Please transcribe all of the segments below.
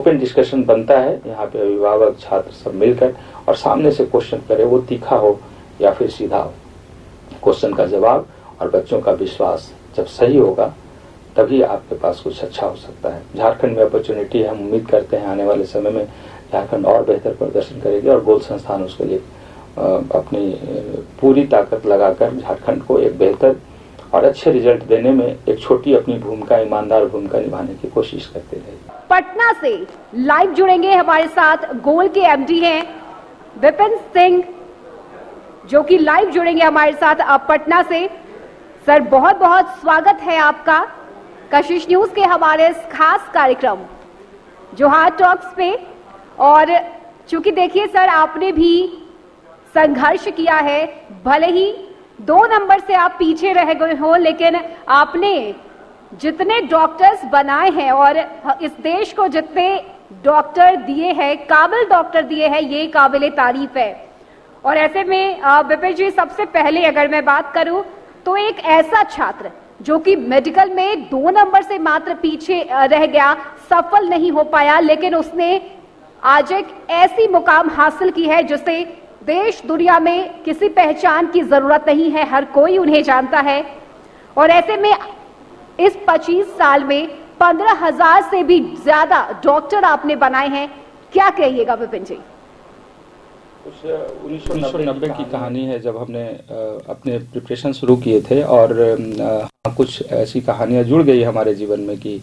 Open discussion बनता है यहाँ पे, अभिभावक छात्र सब मिलकर, और सामने से क्वेश्चन करे, वो तीखा हो या फिर सीधा हो, क्वेश्चन का जवाब और बच्चों का विश्वास जब सही होगा तभी आपके पास कुछ अच्छा हो सकता है। झारखंड में अपॉर्चुनिटी है, हम उम्मीद करते हैं आने वाले समय में झारखंड और बेहतर प्रदर्शन करेगी और गोल्ड संस्थान उसके लिए अपनी पूरी ताकत लगाकर झारखंड को एक बेहतर और अच्छे रिजल्ट देने में एक छोटी अपनी भूमिका, ईमानदार भूमिका निभाने की कोशिश करते रहे। पटना से लाइव जुड़ेंगे हमारे साथ गोल्ड के एमडी हैं विपिन सिंह, जो कि लाइव जुड़ेंगे हमारे साथ अब पटना से। सर, बहुत बहुत स्वागत है आपका कशिश न्यूज के हमारे इस खास कार्यक्रम जोहार टॉक्स पे। और चूंकि देखिए सर, आपने भी संघर्ष किया है, भले ही 2 नंबर से आप पीछे रह गए हो, लेकिन आपने जितने डॉक्टर्स बनाए हैं और इस देश को जितने डॉक्टर दिए हैं, काबिल डॉक्टर दिए हैं, ये काबिल तारीफ है। और ऐसे में विपिन जी, सबसे पहले अगर मैं बात करूं तो एक ऐसा छात्र जो कि मेडिकल में 2 नंबर से मात्र पीछे रह गया, सफल नहीं हो पाया, लेकिन उसने आज एक ऐसी मुकाम हासिल की है जिसे देश दुनिया में किसी पहचान की जरूरत नहीं है, हर कोई उन्हें जानता है। और ऐसे में इस 25 साल में 15,000 से भी ज्यादा डॉक्टर आपने बनाए हैं, क्या कहिएगा विपिन जी? 1990 की कहानी है जब हमने अपने प्रिपरेशन शुरू किए थे, और कुछ ऐसी कहानियां जुड़ गई हमारे जीवन में कि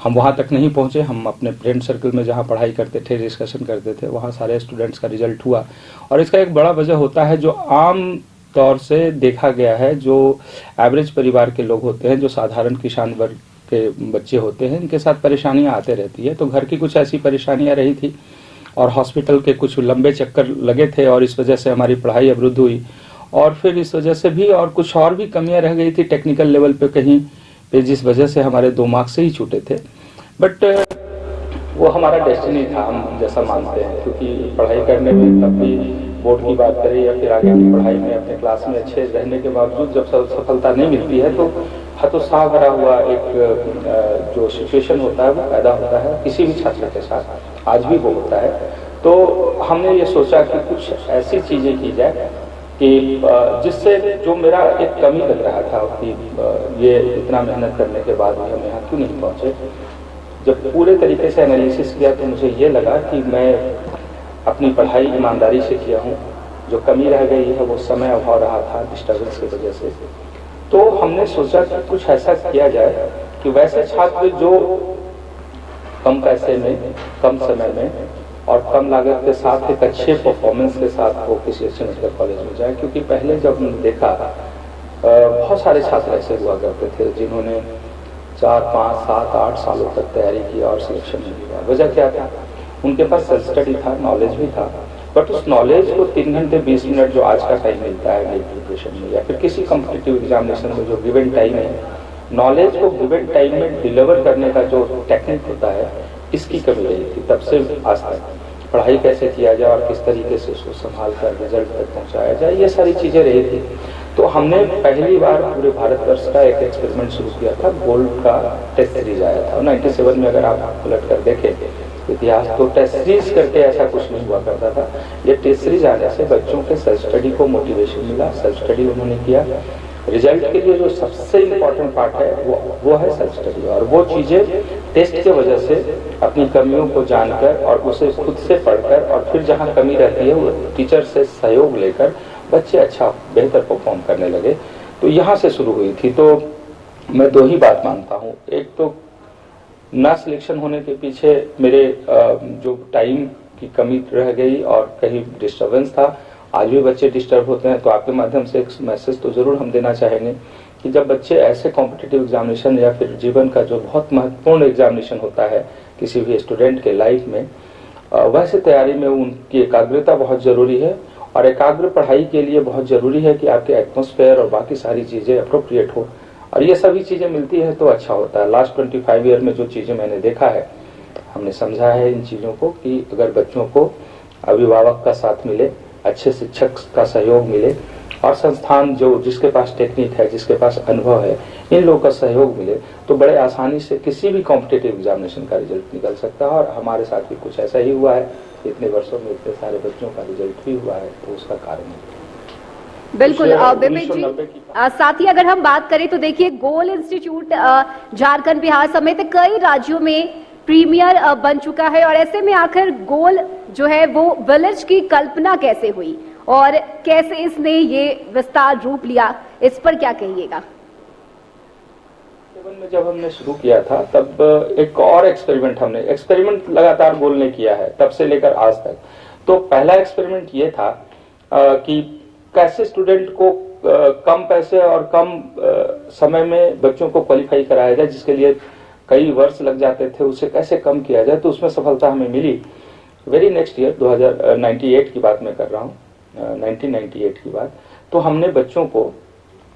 हम वहां तक नहीं पहुंचे। हम अपने फ्रेंड सर्कल में जहां पढ़ाई करते थे, डिस्कशन करते थे, वहां सारे स्टूडेंट्स का रिजल्ट हुआ। और इसका एक बड़ा वजह होता है जो आम तौर से देखा गया है, जो एवरेज परिवार के लोग होते हैं, जो साधारण किसान वर्ग के बच्चे होते हैं, इनके साथ परेशानियां आते रहती है। तो घर की कुछ ऐसी परेशानियां रही थी और हॉस्पिटल के कुछ लंबे चक्कर लगे थे, और इस वजह से हमारी पढ़ाई अवरुद्ध हुई। और फिर इस वजह से भी और कुछ और भी कमियां रह गई थी टेक्निकल लेवल पे कहीं पे, जिस वजह से हमारे 2 मार्क्स से ही छूटे थे। बट वो हमारा डेस्टिनी था, हम जैसा मानते हैं, क्योंकि पढ़ाई करने में तब भी बोर्ड की बात करें या फिर आगे की पढ़ाई में अपने क्लास में अच्छे रहने के बावजूद जब सफलता नहीं मिलती है तो हतोत्साह भरा हुआ एक जो सिचुएशन होता है वो पैदा होता है किसी भी छात्र के साथ, आज भी वो होता है। तो हमने ये सोचा कि कुछ ऐसी चीजें की जाए कि जिससे जो मेरा एक कमी लग रहा था कि ये इतना मेहनत करने के बाद भी हम यहाँ क्यों नहीं पहुंचे। जब पूरे तरीके से एनालिसिस किया तो मुझे ये लगा कि मैं अपनी पढ़ाई ईमानदारी से किया हूँ, जो कमी रह गई है वो समय अभाव रहा था डिस्टर्बेंस की वजह से। तो हमने सोचा कि कुछ ऐसा किया जाए कि वैसे छात्र जो कम पैसे में, कम समय में और कम लागत के साथ एक अच्छे परफॉर्मेंस के साथ वो किसी अच्छे मेडिकल कॉलेज में जाए। क्योंकि पहले जब हमने देखा बहुत सारे छात्र ऐसे हुआ करते थे जिन्होंने 4, 5, 7, 8 सालों तक तैयारी की और सिलेक्शन नहीं हुआ। वजह क्या था? उनके पास सेल्फ स्टडी था, नॉलेज भी था, बट उस नॉलेज को 3 घंटे 20 मिनट जो आज का टाइम मिलता है नीट प्रिपरेशन में या फिर किसी कॉम्पिटिटिव एग्जामिनेशन में जो गिवन टाइम है, नॉलेज को गिवन टाइम में डिलीवर करने का जो टेक्निक होता है, इसकी कमी रही थी। तब से आज तक पढ़ाई कैसे किया जाए और किस तरीके से उसको संभाल कर रिजल्ट तक पहुंचाया जाए, ये सारी चीजें रही थी। तो हमने पहली बार पूरे भारतवर्ष का एक एक्सपेरिमेंट शुरू किया था। गोल्ड का टेस्ट सीरीज आया था 97 में। अगर आप पलट कर देखें इतिहास तो टेस्ट सीरीज करके ऐसा कुछ नहीं हुआ करता था। ये टेस्ट सीरीज आने से बच्चों के सेल्फ स्टडी को मोटिवेशन मिला, सेल्फ स्टडी उन्होंने किया। रिजल्ट के लिए जो सबसे इम्पोर्टेंट पार्ट है वो है सेल्फ स्टडी, और वो चीजें टेस्ट के वजह से अपनी कमियों को जानकर और उसे खुद से पढ़कर और फिर जहाँ कमी रहती है वो टीचर से सहयोग लेकर बच्चे अच्छा बेहतर परफॉर्म करने लगे। तो यहाँ से शुरू हुई थी। तो मैं 2 ही बात मानता हूँ, एक तो ना सिलेक्शन होने के पीछे मेरे जो टाइम की कमी रह गई और कहीं डिस्टर्बेंस था। आज भी बच्चे डिस्टर्ब होते हैं, तो आपके माध्यम से एक मैसेज तो जरूर हम देना चाहेंगे कि जब बच्चे ऐसे कॉम्पिटिटिव एग्जामिनेशन या फिर जीवन का जो बहुत महत्वपूर्ण एग्जामिनेशन होता है किसी भी स्टूडेंट के लाइफ में, वैसे तैयारी में उनकी एकाग्रता बहुत जरूरी है। और एकाग्र पढ़ाई के लिए बहुत जरूरी है कि आपके एटमॉस्फेयर और बाकी सारी चीजें अप्रोप्रिएट हो, और ये सभी चीजें मिलती है तो अच्छा होता है। लास्ट 25 ईयर में जो चीजें मैंने देखा है, हमने समझा है इन चीजों को कि अगर बच्चों को अभिभावक का साथ मिले, अच्छे शिक्षक का सहयोग मिले और संस्थान जो जिसके पास टेक्निक है, जिसके पास अनुभव है, इन लोगों का सहयोग मिले तो बड़े आसानी से किसी भी कॉम्पिटिटिव एग्जामिनेशन का रिजल्ट निकल सकता है। और हमारे साथ भी कुछ ऐसा ही हुआ है, इतने वर्षों में इतने सारे बच्चों का रिजल्ट भी हुआ है, तो उसका कारण है। बिल्कुल विपिन जी, साथ ही अगर हम बात करें तो देखिए गोल इंस्टीट्यूट झारखंड, बिहार समेत कई राज्यों में प्रीमियर बन चुका है, और ऐसे में आखिर गोल जो है वो विलेज की कल्पना कैसे हुई और कैसे इसने ये विस्तार रूप लिया, इस पर क्या कहिएगा? में जब हमने शुरू किया था तब एक और एक्सपेरिमेंट लगातार गोल ने किया है तब से लेकर आज तक। तो पहला एक्सपेरिमेंट ये था कि कैसे स्टूडेंट को कम पैसे और कम समय में बच्चों को क्वालिफाई कराया जाए, जिसके लिए कई वर्ष लग जाते थे, उसे कैसे कम किया जाए। तो उसमें सफलता हमें मिली। वेरी नेक्स्ट ईयर 1998 की बात मैं कर रहा हूँ, 1998 की बात। तो हमने बच्चों को,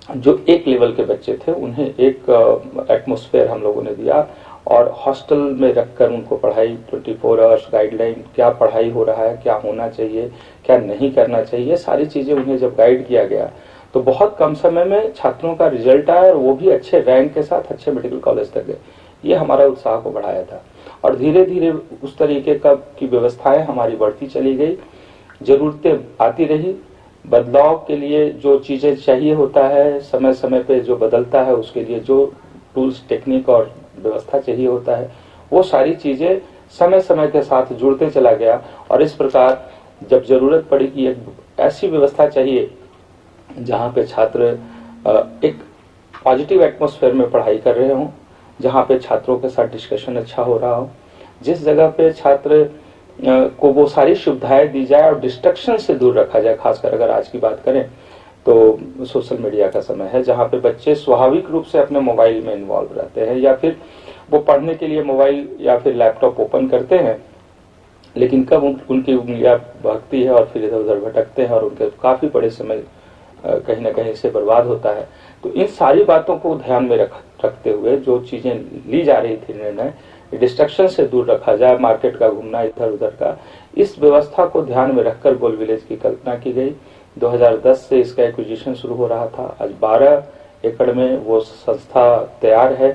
जो एक लेवल के बच्चे थे, उन्हें एक एटमॉस्फेयर हम लोगों ने दिया और हॉस्टल में रखकर उनको पढ़ाई 24 आवर्स गाइडलाइन, क्या पढ़ाई हो रहा है, क्या होना चाहिए, क्या नहीं करना चाहिए, सारी चीजें उन्हें जब गाइड किया गया तो बहुत कम समय में छात्रों का रिजल्ट आया और वो भी अच्छे रैंक के साथ अच्छे मेडिकल कॉलेज तक गए। ये हमारा उत्साह को बढ़ाया था और धीरे धीरे उस तरीके की व्यवस्थाएं हमारी बढ़ती चली गई, जरूरतें आती रही, बदलाव के लिए जो चीजें चाहिए होता है, समय समय पे जो बदलता है उसके लिए जो टूल्स, टेक्निक और व्यवस्था चाहिए होता है, वो सारी चीजें समय समय के साथ जुड़ते चला गया। और इस प्रकार जब जरूरत पड़ी कि एक ऐसी व्यवस्था चाहिए जहाँ पे छात्र एक पॉजिटिव एटमॉस्फेयर में पढ़ाई कर रहे हों, जहाँ पे छात्रों के साथ डिस्कशन अच्छा हो रहा हो, जिस जगह पे छात्र को वो सारी सुविधाएं दी जाए और डिस्ट्रक्शन से दूर रखा जाए। खासकर अगर आज की बात करें तो सोशल मीडिया का समय है, जहाँ पे बच्चे स्वाभाविक रूप से अपने मोबाइल में इन्वॉल्व रहते हैं, या फिर वो पढ़ने के लिए मोबाइल या फिर लैपटॉप ओपन करते हैं, लेकिन कब उनकी उंगलियां भागती है और फिर इधर उधर भटकते हैं और उनके काफी बड़े समय कहीं ना कहीं से बर्बाद होता है। तो इन सारी बातों को ध्यान में रखते हुए जो चीजें ली जा रही थी निर्णय, डिस्ट्रक्शन से दूर रखा जाए, मार्केट का घूमना इधर उधर का, इस व्यवस्था को ध्यान में रखकर गोल विलेज की कल्पना की गई। 2010 से इसका एक्विजिशन शुरू हो रहा था। आज 12 एकड़ में वो संस्था तैयार है।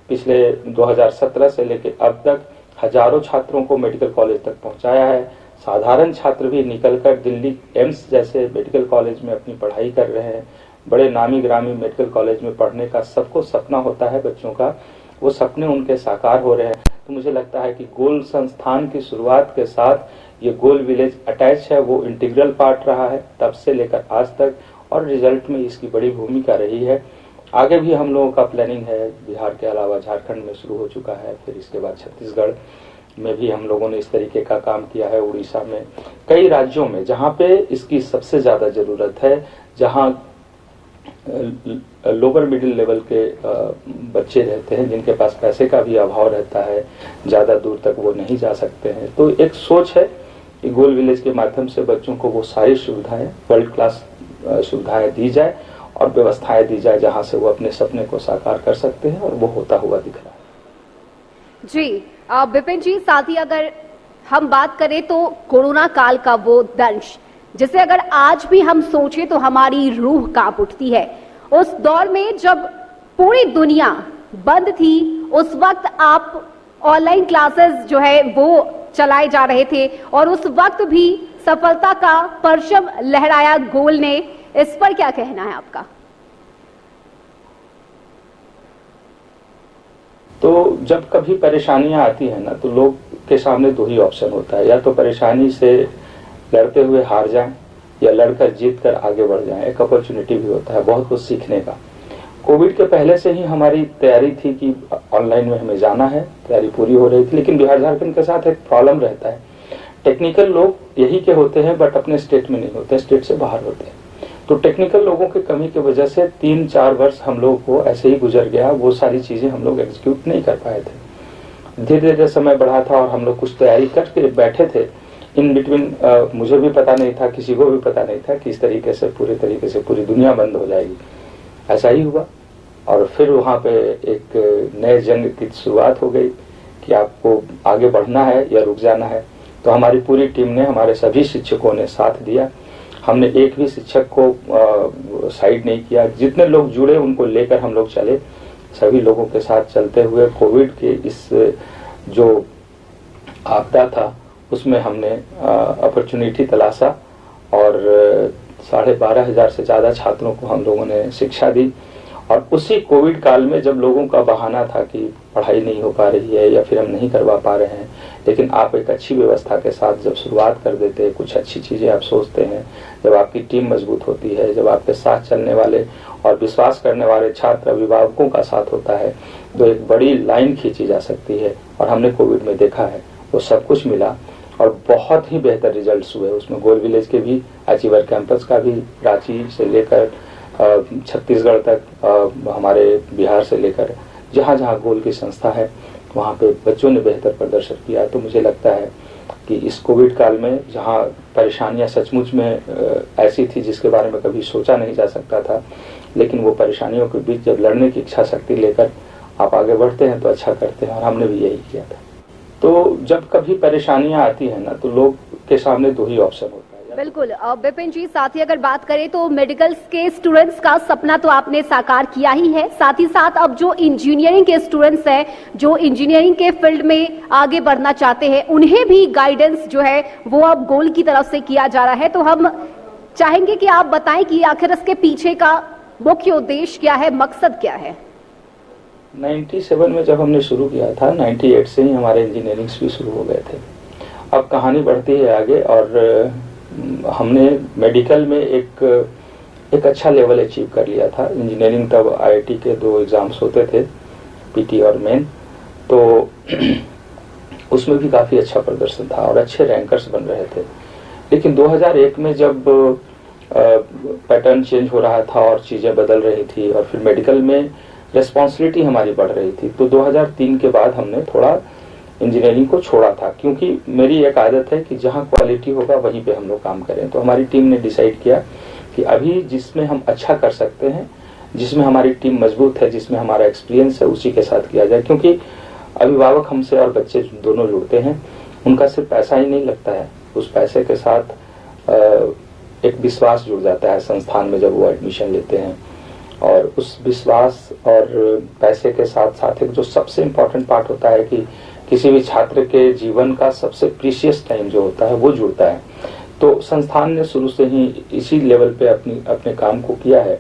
पिछले 2017 से लेकर अब तक हजारों छात्रों को मेडिकल कॉलेज तक पहुंचाया है। साधारण छात्र भी निकलकर दिल्ली एम्स जैसे मेडिकल कॉलेज में अपनी पढ़ाई कर रहे हैं। बड़े नामी ग्रामी मेडिकल कॉलेज में पढ़ने का सबको सपना होता है बच्चों का, वो सपने उनके साकार हो रहे हैं। तो मुझे लगता है कि गोल संस्थान की शुरुआत के साथ ये गोल विलेज अटैच है, वो इंटीग्रल पार्ट रहा है तब से लेकर आज तक, और रिजल्ट में इसकी बड़ी भूमिका रही है। आगे भी हम लोगों का प्लानिंग है, बिहार के अलावा झारखंड में शुरू हो चुका है, फिर इसके बाद छत्तीसगढ़ में भी हम लोगों ने इस तरीके का काम किया है, उड़ीसा में, कई राज्यों में जहाँ पे इसकी सबसे ज्यादा जरूरत है, जहाँ लोअर मिडिल लेवल के बच्चे रहते हैं, जिनके पास पैसे का भी अभाव रहता है, ज्यादा दूर तक वो नहीं जा सकते हैं। तो एक सोच है कि गोल विलेज के माध्यम से बच्चों को वो सारी सुविधाएं, वर्ल्ड क्लास सुविधाएं दी जाए और व्यवस्थाएं दी जाए जहां से वो अपने सपने को साकार कर सकते हैं, और वो होता हुआ दिख रहा है। जी विपिन जी, साथ ही अगर हम बात करें तो कोरोना काल का वो दंश, जिसे अगर आज भी हम सोचें तो हमारी रूह कांप उठती है। उस दौर में जब पूरी दुनिया बंद थी, उस वक्त आप ऑनलाइन क्लासेस जो है वो चलाए जा रहे थे, और उस वक्त भी सफलता का परचम लहराया गोल ने। इस पर क्या कहना है आपका? तो जब कभी परेशानियां आती है ना, तो लोग के सामने दो ही ऑप्शन होता है, या तो परेशानी से लड़ते हुए हार जाएं या लड़कर जीत कर आगे बढ़ जाएं। एक अपॉर्चुनिटी भी होता है बहुत कुछ सीखने का। कोविड के पहले से ही हमारी तैयारी थी कि ऑनलाइन में हमें जाना है, तैयारी पूरी हो रही थी, लेकिन बिहार झारखंड के साथ एक प्रॉब्लम रहता है, टेक्निकल लोग यही के होते हैं बट अपने स्टेट में नहीं होते, स्टेट से बाहर होते हैं। तो टेक्निकल लोगों की कमी की वजह से 3-4 वर्ष हम लोग को ऐसे ही गुजर गया, वो सारी चीजें हम लोग एग्जीक्यूट नहीं कर पाए थे। धीरे धीरे समय बढ़ा था और हम लोग कुछ तैयारी करके बैठे थे। इन बिटवीन मुझे भी पता नहीं था, किसी को भी पता नहीं था कि इस तरीके से पूरे तरीके से पूरी दुनिया बंद हो जाएगी। ऐसा ही हुआ, और फिर वहां पे एक नए जंग की शुरुआत हो गई कि आपको आगे बढ़ना है या रुक जाना है। तो हमारी पूरी टीम ने, हमारे सभी शिक्षकों ने साथ दिया। हमने एक भी शिक्षक को साइड नहीं किया, जितने लोग जुड़े उनको लेकर हम लोग चले। सभी लोगों के साथ चलते हुए कोविड के इस जो आपदा था उसमें हमने अपॉर्चुनिटी तलाशा और 12,500 से ज़्यादा छात्रों को हम लोगों ने शिक्षा दी। और उसी कोविड काल में जब लोगों का बहाना था कि पढ़ाई नहीं हो पा रही है या फिर हम नहीं करवा पा रहे हैं, लेकिन आप एक अच्छी व्यवस्था के साथ जब शुरुआत कर देते हैं, कुछ अच्छी चीज़ें आप सोचते हैं, जब आपकी टीम मजबूत होती है, जब आपके साथ चलने वाले और विश्वास करने वाले छात्र अभिभावकों का साथ होता है, तो एक बड़ी लाइन खींची जा सकती है। और हमने कोविड में देखा है वो सब कुछ मिला और बहुत ही बेहतर रिजल्ट्स हुए। उसमें गोल विलेज के भी, अचीवर कैंपस का भी, रांची से लेकर छत्तीसगढ़ तक, हमारे बिहार से लेकर जहाँ जहाँ गोल की संस्था है वहाँ पे बच्चों ने बेहतर प्रदर्शन किया। तो मुझे लगता है कि इस कोविड काल में जहाँ परेशानियाँ सचमुच में ऐसी थी जिसके बारे में कभी सोचा नहीं जा सकता था, लेकिन वो परेशानियों के बीच जब लड़ने की इच्छा शक्ति लेकर आप आगे बढ़ते हैं तो अच्छा करते हैं, और हमने भी यही किया था। तो जब कभी परेशानियां आती है ना, तो लोग के सामने दो ही ऑप्शन होता है। बिल्कुल विपिन जी, साथ ही अगर बात करें तो मेडिकल के स्टूडेंट्स का सपना तो आपने साकार किया ही है, साथ ही साथ अब जो इंजीनियरिंग के स्टूडेंट्स हैं, जो इंजीनियरिंग के फील्ड में आगे बढ़ना चाहते हैं, उन्हें भी गाइडेंस जो है वो अब गोल की तरफ से किया जा रहा है। तो हम चाहेंगे कि आप बताएं कि आखिर इसके पीछे का मुख्य उद्देश्य क्या है, मकसद क्या है। 97 में जब हमने शुरू किया था, 98 से ही हमारे इंजीनियरिंग भी शुरू हो गए थे। अब कहानी बढ़ती है आगे और हमने मेडिकल में एक अच्छा लेवल अचीव कर लिया था। इंजीनियरिंग तब आईआईटी के 2 एग्जाम्स होते थे, पीटी और मेन, तो उसमें भी काफ़ी अच्छा प्रदर्शन था और अच्छे रैंकर्स बन रहे थे। लेकिन 2001 में जब पैटर्न चेंज हो रहा था और चीज़ें बदल रही थी और फिर मेडिकल में रिस्पॉन्सिबिलिटी हमारी बढ़ रही थी, तो 2003 के बाद हमने थोड़ा इंजीनियरिंग को छोड़ा था, क्योंकि मेरी एक आदत है कि जहाँ क्वालिटी होगा वहीं पे हम लोग काम करें। तो हमारी टीम ने डिसाइड किया कि अभी जिसमें हम अच्छा कर सकते हैं, जिसमें हमारी टीम मजबूत है, जिसमें हमारा एक्सपीरियंस है, उसी के साथ किया जाए। क्योंकि अभिभावक हमसे और बच्चे दोनों जुड़ते हैं, उनका सिर्फ पैसा ही नहीं लगता है, उस पैसे के साथ एक विश्वास जुड़ जाता है संस्थान में जब वो एडमिशन लेते हैं। और उस विश्वास और पैसे के साथ साथ एक जो सबसे इम्पोर्टेंट पार्ट होता है कि किसी भी छात्र के जीवन का सबसे प्रीशियस टाइम जो होता है वो जुड़ता है। तो संस्थान ने शुरू से ही इसी लेवल पे अपने काम को किया है,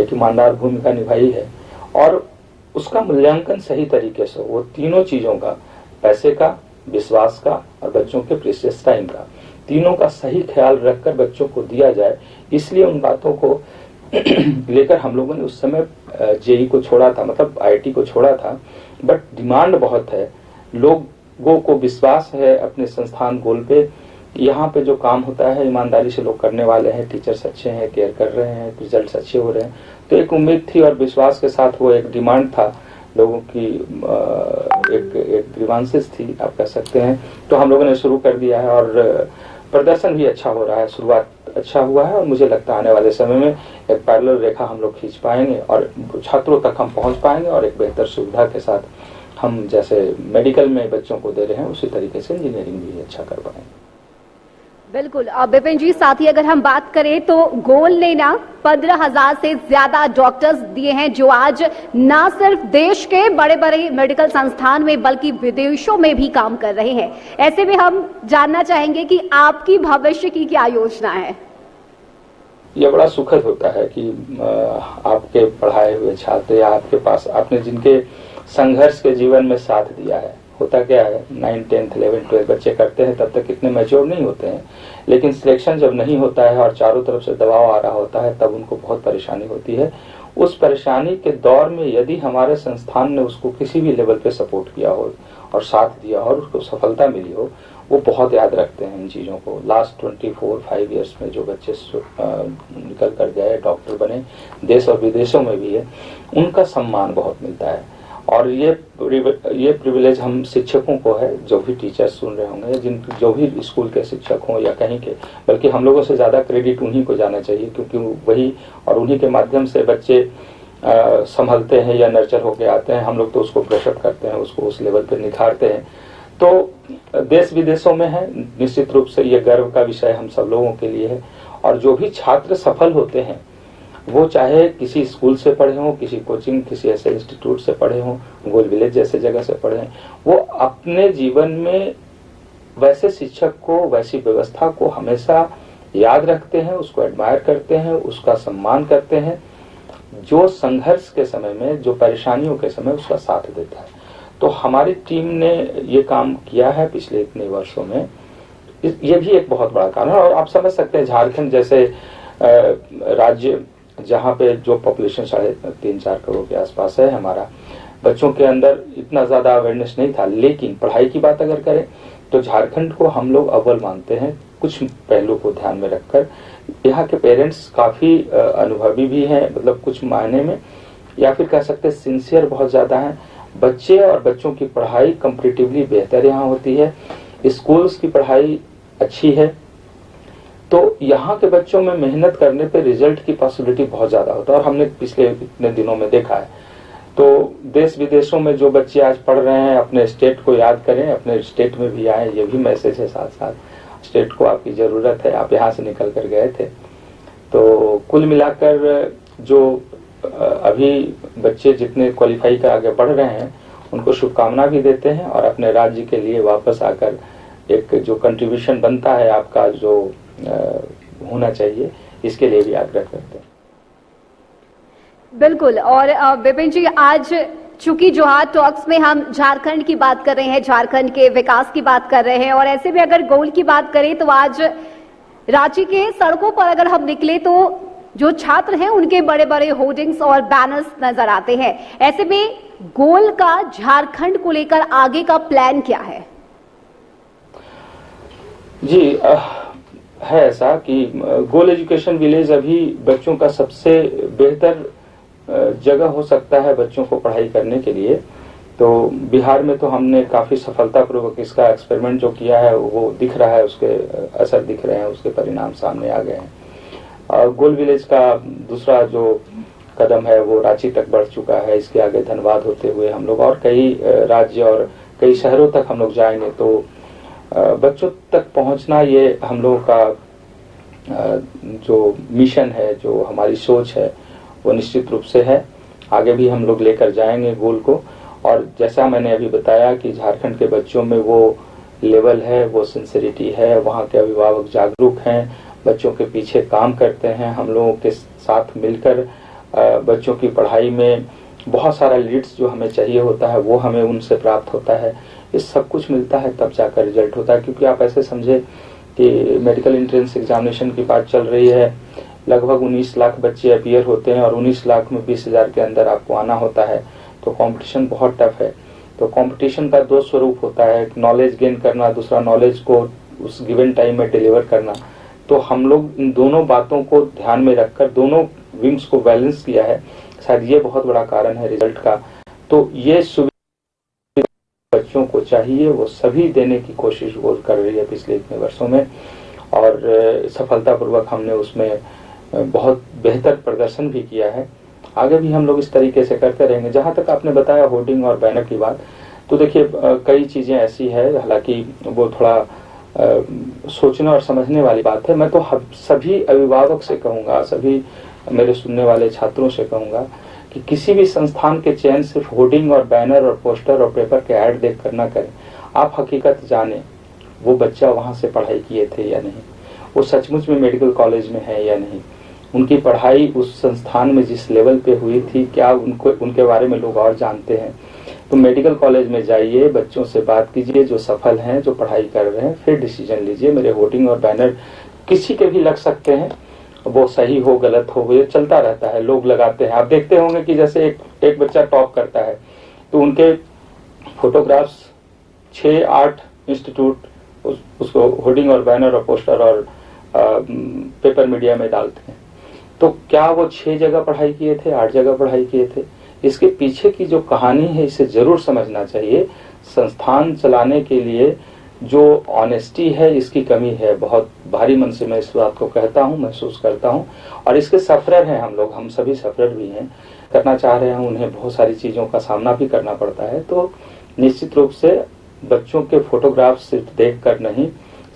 एक ईमानदार भूमिका निभाई है और उसका मूल्यांकन सही तरीके से, वो तीनों चीज़ों का, पैसे का, विश्वास का और बच्चों के प्रीशियस टाइम का, तीनों का सही ख्याल रखकर बच्चों को दिया जाए। इसलिए उन बातों को लेकर हम लोगों ने उस समय जेई को छोड़ा था, मतलब आईआईटी को छोड़ा था। बट डिमांड बहुत है, लोगों को विश्वास है अपने संस्थान गोल पे, यहाँ पे जो काम होता है ईमानदारी से लोग करने वाले हैं, टीचर्स अच्छे हैं, केयर कर रहे हैं, रिजल्ट्स अच्छे हो रहे हैं। तो एक उम्मीद थी और विश्वास के साथ वो एक डिमांड था लोगों की, एक ग्रीवांसेस थी आप कह सकते हैं। तो हम लोगों ने शुरू कर दिया है और प्रदर्शन भी अच्छा हो रहा है, शुरुआत अच्छा हुआ है और मुझे लगता है आने वाले समय में एक पैरेलल रेखा हम लोग खींच पाएंगे और छात्रों तक हम पहुंच पाएंगे और एक बेहतर सुविधा के साथ हम जैसे मेडिकल में बच्चों को दे रहे हैं उसी तरीके से इंजीनियरिंग भी अच्छा कर पाएंगे। बिल्कुल विपिन जी, साथ ही अगर हम बात करें तो गोल ने ना 15,000 से ज्यादा डॉक्टर्स दिए हैं जो आज ना सिर्फ देश के बड़े बड़े मेडिकल संस्थान में बल्कि विदेशों में भी काम कर रहे हैं। ऐसे में हम जानना चाहेंगे कि आपकी भविष्य की क्या योजना है। यह बड़ा सुखद होता है कि आपके पढ़ाए हुए छात्र या आपके पास आपने जिनके संघर्ष के जीवन में साथ दिया है, होता क्या है 9, 10, 11, 12 बच्चे करते हैं तब तक इतने मैच्योर नहीं होते हैं, लेकिन सिलेक्शन जब नहीं होता है और चारों तरफ से दबाव आ रहा होता है तब उनको बहुत परेशानी होती है। उस परेशानी के दौर में यदि हमारे संस्थान ने उसको किसी भी लेवल पे सपोर्ट किया हो और साथ दिया और उसको सफलता मिली हो, वो बहुत याद रखते हैं इन चीज़ों को। लास्ट 24-5 ईयर्स में जो बच्चे निकल कर गए, डॉक्टर बने, देश और विदेशों में भी है, उनका सम्मान बहुत मिलता है। और ये प्रिविलेज हम शिक्षकों को है, जो भी टीचर्स सुन रहे होंगे, जो भी स्कूल के शिक्षक हों या कहीं के, बल्कि हम लोगों से ज़्यादा क्रेडिट उन्हीं को जाना चाहिए, क्योंकि वही और उन्हीं के माध्यम से बच्चे संभलते हैं या नर्चर होके आते हैं। हम लोग तो उसको ब्रशअप करते हैं, उसको उस लेवल पे निखारते हैं। तो देश विदेशों में है, निश्चित रूप से ये गर्व का विषय हम सब लोगों के लिए है। और जो भी छात्र सफल होते हैं, वो चाहे किसी स्कूल से पढ़े हों, किसी कोचिंग, किसी ऐसे इंस्टीट्यूट से पढ़े हों, गोल विलेज जैसे जगह से पढ़े हैं, वो अपने जीवन में वैसे शिक्षक को, वैसी व्यवस्था को हमेशा याद रखते हैं, उसको एडमायर करते हैं, उसका सम्मान करते हैं, जो संघर्ष के समय में, जो परेशानियों के समय उसका साथ देता है। तो हमारी टीम ने ये काम किया है पिछले इतने वर्षों में, ये भी एक बहुत बड़ा कारण है। और आप समझ सकते हैं झारखंड जैसे राज्य जहाँ पे जो पॉपुलेशन 3.5-4 करोड़ के आसपास है हमारा, बच्चों के अंदर इतना ज्यादा अवेयरनेस नहीं था, लेकिन पढ़ाई की बात अगर करें तो झारखंड को हम लोग अव्वल मानते हैं कुछ पहलू को ध्यान में रखकर। यहाँ के पेरेंट्स काफी अनुभवी भी हैं, मतलब कुछ मायने में, या फिर कह सकते हैं सिंसियर बहुत ज्यादा हैं। बच्चे और बच्चों की पढ़ाई कंपैरेटिवली बेहतर यहाँ होती है, स्कूल्स की पढ़ाई अच्छी है, तो यहाँ के बच्चों में मेहनत करने पे रिजल्ट की पॉसिबिलिटी बहुत ज्यादा होता है। और हमने पिछले इतने दिनों में देखा है, तो देश विदेशों में जो बच्चे आज पढ़ रहे हैं, अपने स्टेट को याद करें, अपने स्टेट में भी आए, ये भी मैसेज है साथ साथ, स्टेट को आपकी जरूरत है, आप यहाँ से निकल कर गए थे। तो कुल मिलाकर जो अभी बच्चे जितने क्वालिफाई कर आगे बढ़ रहे हैं, उनको शुभकामना भी देते हैं, और अपने राज्य के लिए वापस आकर एक जो कंट्रीब्यूशन बनता है आपका, जो होना चाहिए, इसके लिए भी आग्रह करते हैं। बिल्कुल। और विपिन जी, आज चूंकि जोहार टॉक्स में हम झारखंड की बात कर रहे हैं, झारखंड के विकास की बात कर रहे हैं, और ऐसे में अगर गोल की बात करें तो आज रांची के सड़कों पर अगर हम निकले तो जो छात्र हैं उनके बड़े बड़े होर्डिंग्स और बैनर्स नजर आते हैं। ऐसे में गोल का झारखंड को लेकर आगे का प्लान क्या है? जी, है ऐसा कि गोल एजुकेशन विलेज अभी बच्चों का सबसे बेहतर जगह हो सकता है बच्चों को पढ़ाई करने के लिए। तो बिहार में तो हमने काफी सफलतापूर्वक इसका एक्सपेरिमेंट जो किया है वो दिख रहा है, उसके असर दिख रहे हैं, उसके परिणाम सामने आ गए हैं। और गोल विलेज का दूसरा जो कदम है वो रांची तक बढ़ चुका है, इसके आगे धनबाद होते हुए हम लोग और कई राज्य और कई शहरों तक हम लोग जाएंगे। तो बच्चों तक पहुंचना ये हम लोगों का जो मिशन है, जो हमारी सोच है, वो निश्चित रूप से है। आगे भी हम लोग लेकर जाएंगे गोल को। और जैसा मैंने अभी बताया कि झारखंड के बच्चों में वो लेवल है, वो सिंसियरिटी है, वहाँ के अभिभावक जागरूक हैं, बच्चों के पीछे काम करते हैं, हम लोगों के साथ मिलकर बच्चों की पढ़ाई में बहुत सारा लीड्स जो हमें चाहिए होता है वो हमें उनसे प्राप्त होता है। ये सब कुछ मिलता है तब जाकर रिजल्ट होता है। क्योंकि आप ऐसे समझे कि मेडिकल एंट्रेंस एग्जामिनेशन की बात चल रही है, लगभग 19 लाख बच्चे अपीयर होते हैं और 19 लाख में 20,000 के अंदर आपको आना होता है। तो कंपटीशन बहुत टफ है। तो कंपटीशन का दो स्वरूप होता है, नॉलेज गेन करना, दूसरा नॉलेज को उस गिवन टाइम में डिलीवर करना। तो हम लोग इन दोनों बातों को ध्यान में रखकर दोनों विंग्स को बैलेंस किया है। शायद ये बहुत बड़ा कारण है रिजल्ट का। तो ये सुविधा बच्चों को चाहिए, वो सभी देने की कोशिश वो कर रही है पिछले इतने वर्षों में, और सफलतापूर्वक हमने उसमें बहुत बेहतर प्रदर्शन भी किया है। आगे भी हम लोग इस तरीके से करते रहेंगे। जहां तक आपने बताया होर्डिंग और बैनर की बात, तो देखिए कई चीजें ऐसी है, हालांकि वो थोड़ा सोचने और समझने वाली बात है। मैं तो सभी अभिभावक से कहूंगा, सभी मेरे सुनने वाले छात्रों से कहूंगा कि किसी भी संस्थान के चयन सिर्फ होर्डिंग और बैनर और पोस्टर और पेपर के ऐड देख कर ना करें। आप हकीकत जाने वो बच्चा वहां से पढ़ाई किए थे या नहीं, वो सचमुच में मेडिकल कॉलेज में है या नहीं, उनकी पढ़ाई उस संस्थान में जिस लेवल पे हुई थी, क्या उनके बारे में लोग और जानते हैं। तो मेडिकल कॉलेज में जाइए, बच्चों से बात कीजिए जो सफल हैं, जो पढ़ाई कर रहे हैं, फिर डिसीजन लीजिए। मेरे होर्डिंग और बैनर किसी के भी लग सकते हैं, वो सही हो गलत हो, ये चलता रहता है, लोग लगाते हैं। आप देखते होंगे कि जैसे एक बच्चा टॉप करता है तो उनके फोटोग्राफ्स 6-8 इंस्टीट्यूट उसको होर्डिंग और बैनर और पोस्टर और पेपर मीडिया में डालते हैं। तो क्या वो 6 जगह पढ़ाई किए थे, 8 जगह पढ़ाई किए थे? इसके पीछे की जो कहानी है इसे जरूर समझना चाहिए। संस्थान चलाने के लिए जो ऑनेस्टी है इसकी कमी है। बहुत भारी मन से मैं इस बात को कहता हूँ, महसूस करता हूँ। और इसके सफरर हैं हम लोग, हम सभी सफरर भी हैं, करना चाह रहे हैं, उन्हें बहुत सारी चीजों का सामना भी करना पड़ता है। तो निश्चित रूप से बच्चों के फोटोग्राफ सिर्फ देख कर नहीं,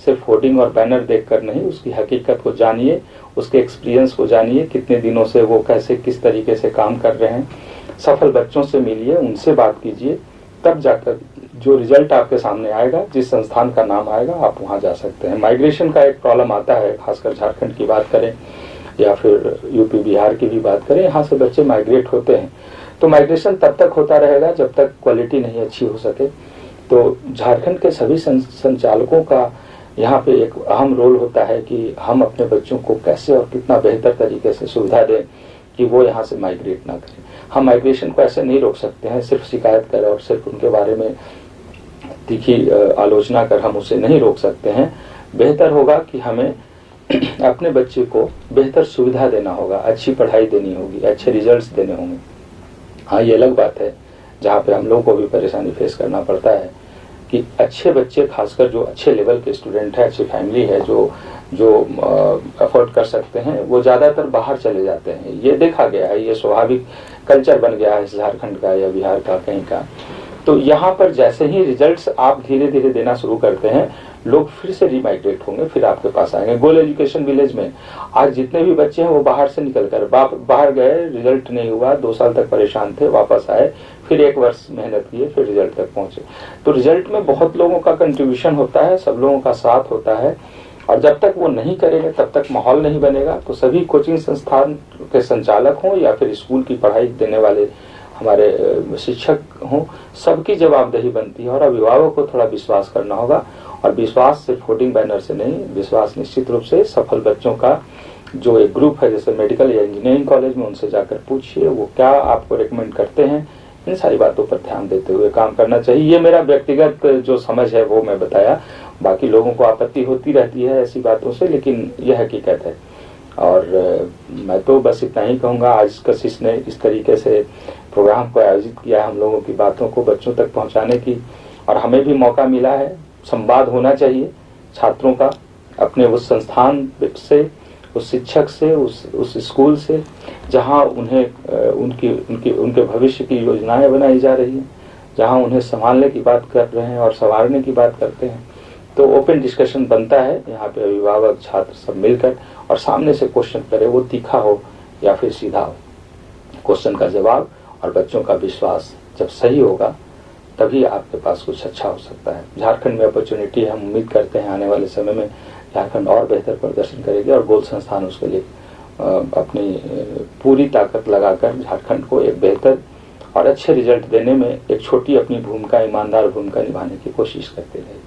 सिर्फ होर्डिंग और बैनर देखकर नहीं, उसकी हकीकत को जानिए, उसके एक्सपीरियंस को जानिए, कितने दिनों से वो कैसे किस तरीके से काम कर रहे हैं, सफल बच्चों से मिलिए, उनसे बात कीजिए, तब जाकर जो रिजल्ट आपके सामने आएगा, जिस संस्थान का नाम आएगा, आप वहां जा सकते हैं। माइग्रेशन का एक प्रॉब्लम आता है, खासकर झारखंड की बात करें या फिर यूपी बिहार की भी बात करें, यहाँ से बच्चे माइग्रेट होते हैं। तो माइग्रेशन तब तक होता रहेगा जब तक क्वालिटी नहीं अच्छी हो सके। तो झारखंड के सभी संचालकों का यहाँ पे एक अहम रोल होता है कि हम अपने बच्चों को कैसे और कितना बेहतर तरीके से सुविधा दें कि वो यहाँ से माइग्रेट ना करें। हम माइग्रेशन को ऐसे नहीं रोक सकते हैं, सिर्फ शिकायत कर और सिर्फ उनके बारे में तीखी आलोचना कर हम उसे नहीं रोक सकते हैं। बेहतर होगा कि हमें अपने बच्चे को बेहतर सुविधा देना होगा, अच्छी पढ़ाई देनी होगी, अच्छे रिजल्ट्स देने होंगे। हाँ, ये अलग बात है जहाँ पे हम लोगों को भी परेशानी फेस करना पड़ता है कि अच्छे बच्चे, खासकर जो अच्छे लेवल के स्टूडेंट है, अच्छी फैमिली है, जो अफोर्ड कर सकते हैं, वो ज्यादातर बाहर चले जाते हैं। ये देखा गया है, ये स्वाभाविक कल्चर बन गया है झारखंड का या बिहार का कहीं का। तो यहाँ पर जैसे ही रिजल्ट्स आप धीरे धीरे देना शुरू करते हैं, लोग फिर से रीमाइग्रेट होंगे, फिर आपके पास आएंगे। गोल एजुकेशन विलेज में आज जितने भी बच्चे हैं वो बाहर से निकल कर बाहर गए, रिजल्ट नहीं हुआ, 2 साल तक परेशान थे, वापस आए, फिर 1 वर्ष मेहनत किए, फिर रिजल्ट तक पहुंचे। तो रिजल्ट में बहुत लोगों का कंट्रीब्यूशन होता है, सब लोगों का साथ होता है, और जब तक वो नहीं करेंगे तब तक माहौल नहीं बनेगा। तो सभी कोचिंग संस्थान के संचालक हों या फिर स्कूल की पढ़ाई देने वाले हमारे शिक्षक हों, सबकी जवाबदेही बनती है। और अभिभावक को थोड़ा विश्वास करना होगा, और विश्वास सिर्फ होर्डिंग बैनर से नहीं, विश्वास निश्चित रूप से सफल बच्चों का जो एक ग्रुप है, जैसे मेडिकल या इंजीनियरिंग कॉलेज में, उनसे जाकर पूछिए वो क्या आपको रिकमेंड करते हैं। इन सारी बातों पर ध्यान देते हुए काम करना चाहिए। ये मेरा व्यक्तिगत जो समझ है वो मैं बताया, बाकी लोगों को आपत्ति होती रहती है ऐसी बातों से, लेकिन यह हकीकत है। और मैं तो बस इतना ही कहूँगा, आज कशिश ने इस तरीके से प्रोग्राम को आयोजित किया है हम लोगों की बातों को बच्चों तक पहुँचाने की, और हमें भी मौका मिला है। संवाद होना चाहिए छात्रों का अपने उस संस्थान से, उस शिक्षक से, उस स्कूल से जहां उन्हें उनके भविष्य की योजनाएं बनाई जा रही हैं, जहां उन्हें संभालने की बात कर रहे हैं और संवारने की बात करते हैं। तो ओपन डिस्कशन बनता है यहाँ पे, अभिभावक छात्र सब मिलकर, और सामने से क्वेश्चन करे, वो तीखा हो या फिर सीधा हो, क्वेश्चन का जवाब और बच्चों का विश्वास जब सही होगा तभी आपके पास कुछ अच्छा हो सकता है। झारखंड में अपॉर्चुनिटी है, हम उम्मीद करते हैं आने वाले समय में झारखंड और बेहतर प्रदर्शन करेगी, और गोल संस्थान उसके लिए अपनी पूरी ताकत लगाकर झारखंड को एक बेहतर और अच्छे रिजल्ट देने में एक छोटी अपनी भूमिका, ईमानदार भूमिका निभाने की कोशिश करते रहेगी।